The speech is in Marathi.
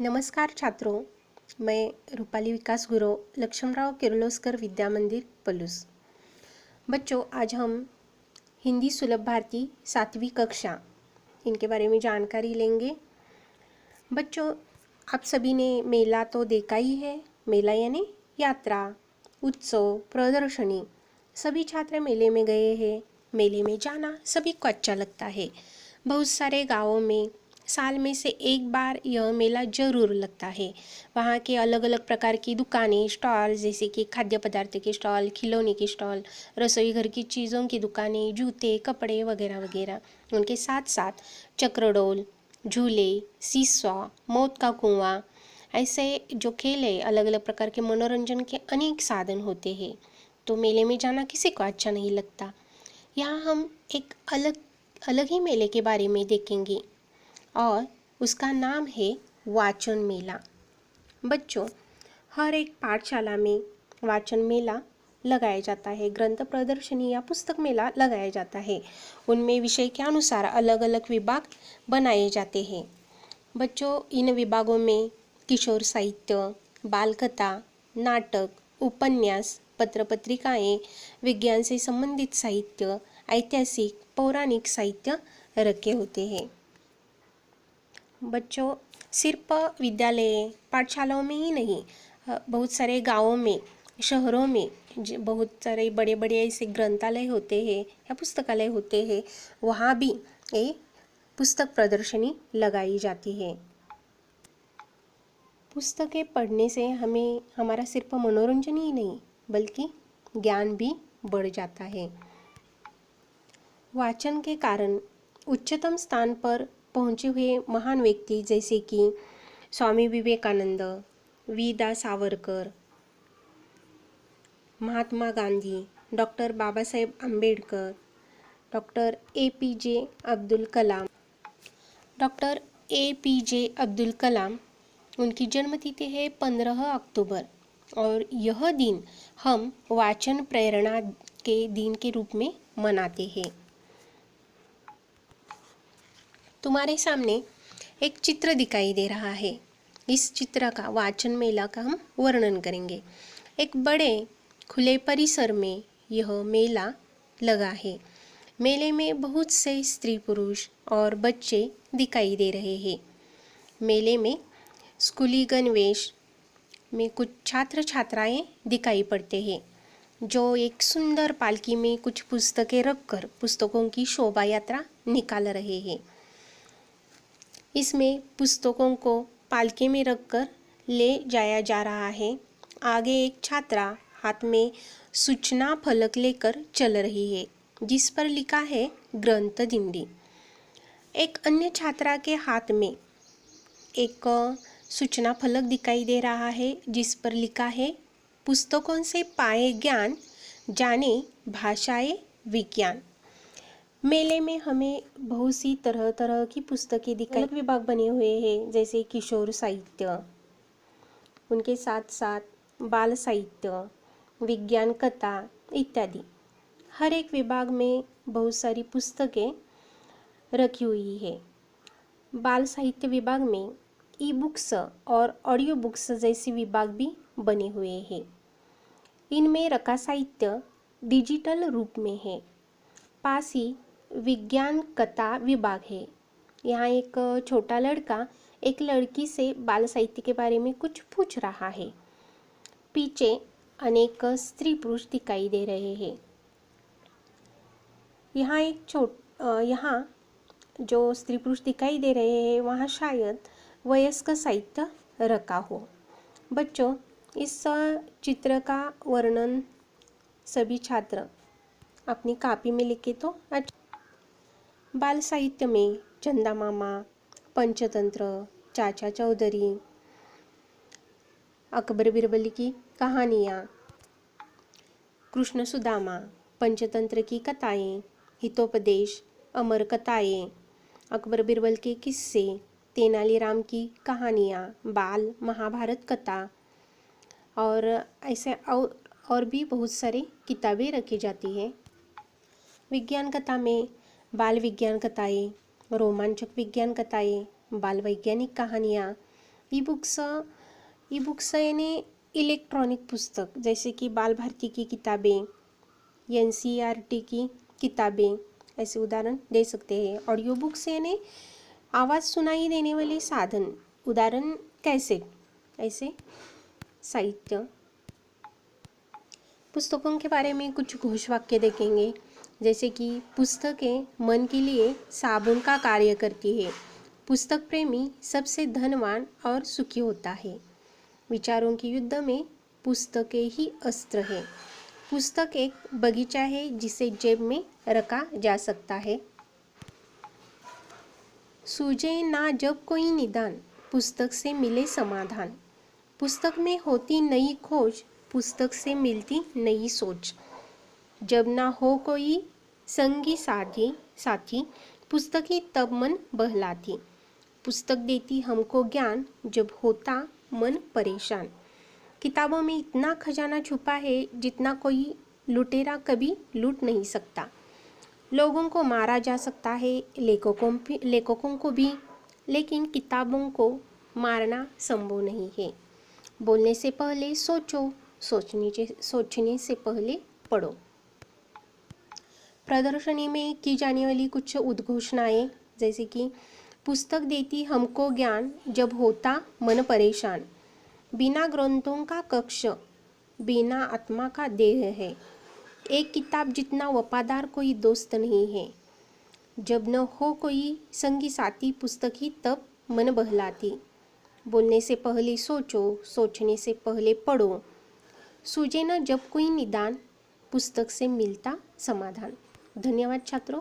नमस्कार छात्रों, मैं रूपाली विकास गुरु लक्ष्मणराव किर्लोस्कर विद्या मंदिर पलूस। बच्चों, आज हम हिंदी सुलभ भारती 7वीं कक्षा इनके बारे में जानकारी लेंगे। बच्चों, आप सभी ने मेला तो देखा ही है। मेला यानी यात्रा, उत्सव, प्रदर्शनी। सभी छात्र मेले में गए हैं। मेले में जाना सभी को अच्छा लगता है। बहुत सारे गाँवों में साल में से एक बार यह मेला जरूर लगता है। वहाँ के अलग अलग प्रकार की दुकानें, स्टॉल, जैसे कि खाद्य पदार्थ के स्टॉल, खिलौने के स्टॉल, रसोई घर की चीज़ों की दुकानें, जूते, कपड़े वगैरह वगैरह। उनके साथ साथ चक्रडोल, झूले, सीसॉ, मौत का कुआं, ऐसे जो खेल है, अलग अलग प्रकार के मनोरंजन के अनेक साधन होते हैं। तो मेले में जाना किसी को अच्छा नहीं लगता। यहाँ हम एक अलग ही मेले के बारे में देखेंगे और उसका नाम है वाचन मेला। बच्चों, हर एक पाठशाला में वाचन मेला लगाया जाता है। ग्रंथ प्रदर्शनी या पुस्तक मेला लगाया जाता है। उनमें विषय के अनुसार अलग अलग विभाग बनाए जाते हैं। बच्चों, इन विभागों में किशोर साहित्य, बाल कथा, नाटक, उपन्यास, पत्र पत्रिकाएँ, विज्ञान से संबंधित साहित्य, ऐतिहासिक, पौराणिक साहित्य रखे होते हैं। बच्चों, सिर्फ विद्यालय पाठशालाओं में ही नहीं, बहुत सारे गांवों में, शहरों में बहुत सारे बड़े बड़े ऐसे ग्रंथालय होते हैं या पुस्तकालय होते हैं। वहाँ भी ये पुस्तक प्रदर्शनी लगाई जाती है। पुस्तकें पढ़ने से हमें हमारा सिर्फ मनोरंजन ही नहीं बल्कि ज्ञान भी बढ़ जाता है। वाचन के कारण उच्चतम स्थान पर पहुँचे हुए महान व्यक्ति जैसे कि स्वामी विवेकानंद, वी. दा. Savarkar, Mahatma Gandhi, doctor Babasaheb Ambedkar, doctor APJ Abdul Kalam, doctor APJ Abdul Kalam, उनकी जन्मतिथि है 15 अक्टूबर और यह दिन हम वाचन प्रेरणा के दिन के रूप में मनाते हैं। तुम्हारे सामने एक चित्र दिखाई दे रहा है। इस चित्र का वाचन मेला का हम वर्णन करेंगे। एक बड़े खुले परिसर में यह मेला लगा है। मेले में बहुत से स्त्री पुरुष और बच्चे दिखाई दे रहे हैं। मेले में स्कूली गणवेश में कुछ छात्र छात्राएं दिखाई पड़ते हैं जो एक सुंदर पालकी में कुछ पुस्तकें रखकर पुस्तकों की शोभा यात्रा निकाल रहे हैं। इसमें पुस्तकों को पालकी में रखकर ले जाया जा रहा है। आगे एक छात्रा हाथ में सूचना फलक लेकर चल रही है जिस पर लिखा है ग्रंथ दिंडी। एक अन्य छात्रा के हाथ में एक सूचना फलक दिखाई दे रहा है जिस पर लिखा है पुस्तकों से पाए ज्ञान, जाने भाषाएं विज्ञान। मेले में हमें बहुत सी तरह तरह की पुस्तकें दिखाई, अलग विभाग बने हुए हैं जैसे किशोर साहित्य, उनके साथ साथ बाल साहित्य, विज्ञान कथा इत्यादि। हर एक विभाग में बहुत सारी पुस्तकें रखी हुई है। बाल साहित्य विभाग में ई बुक्स और ऑडियो बुक्स जैसे विभाग भी बने हुए हैं। इनमें रखा साहित्य डिजिटल रूप में है। पास ही विज्ञान कथा विभाग है। यहाँ एक छोटा लड़का एक लड़की से बाल साहित्य के बारे में कुछ पूछ रहा है। पीछे अनेक स्त्री पुरुष दिखाई दे रहे हैं। यहाँ जो स्त्री पुरुष दिखाई दे रहे हैं वहाँ शायद वयस्क साहित्य रखा हो। बच्चों, इस चित्र का वर्णन सभी छात्र अपनी कॉपी में लिखे तो अच्छा। बाल साहित्य में चंदा मामा, पंचतंत्र, चाचा चौधरी, अकबर बिरबल की कहानियाँ, कृष्ण सुदामा, पंचतंत्र की कथाएँ, हितोपदेश, अमर कथाएँ, अकबर बिरबल के किस्से, तेनालीराम की कहानियाँ, बाल महाभारत कथा और ऐसे और भी बहुत सारी किताबें रखी जाती हैं। विज्ञान कथा में बाल विज्ञान कथाएँ, रोमांचक विज्ञान कथाएँ, बाल वैज्ञानिक कहानियाँ, ई बुक्स यानी इलेक्ट्रॉनिक पुस्तक, जैसे कि बाल भारती की किताबें, NCERT की किताबें, ऐसे उदाहरण दे सकते हैं। ऑडियो बुक्स यानी आवाज़ सुनाई देने वाले साधन, उदाहरण कैसेट, ऐसे साहित्य। पुस्तकों के बारे में कुछ घोष वाक्य देखेंगे, जैसे कि पुस्तकें मन के लिए साबुन का कार्य करती है, पुस्तक प्रेमी सबसे धनवान और सुखी होता है, विचारों के युद्ध में पुस्तकें ही अस्त्र है, पुस्तक एक बगीचा है जिसे जेब में रखा जा सकता है, सूझे ना जब कोई निदान, पुस्तक से मिले समाधान, पुस्तक में होती नई खोज, पुस्तक से मिलती नई सोच, जब ना हो कोई संगी साथी, पुस्तक ही तब मन बहलाती, पुस्तक देती हमको ज्ञान जब होता मन परेशान, किताबों में इतना खजाना छुपा है जितना कोई लुटेरा कभी लूट नहीं सकता, लोगों को मारा जा सकता है, लेखकों को भी, लेकिन किताबों को मारना संभव नहीं है, बोलने से पहले सोचो, सोचने से पहले पढ़ो। प्रदर्शनी में की जाने वाली कुछ उद्घोषणाएं, जैसे कि पुस्तक देती हमको ज्ञान जब होता मन परेशान, बिना ग्रंथों का कक्ष, बिना आत्मा का देह है, एक किताब जितना वफादार कोई दोस्त नहीं है, जब न हो कोई संगी साथी, पुस्तक ही तब मन बहलाती, बोलने से पहले सोचो, सोचने से पहले पढ़ो, सूझे न जब कोई निदान, पुस्तक से मिलता समाधान। धन्यवाद छात्रों।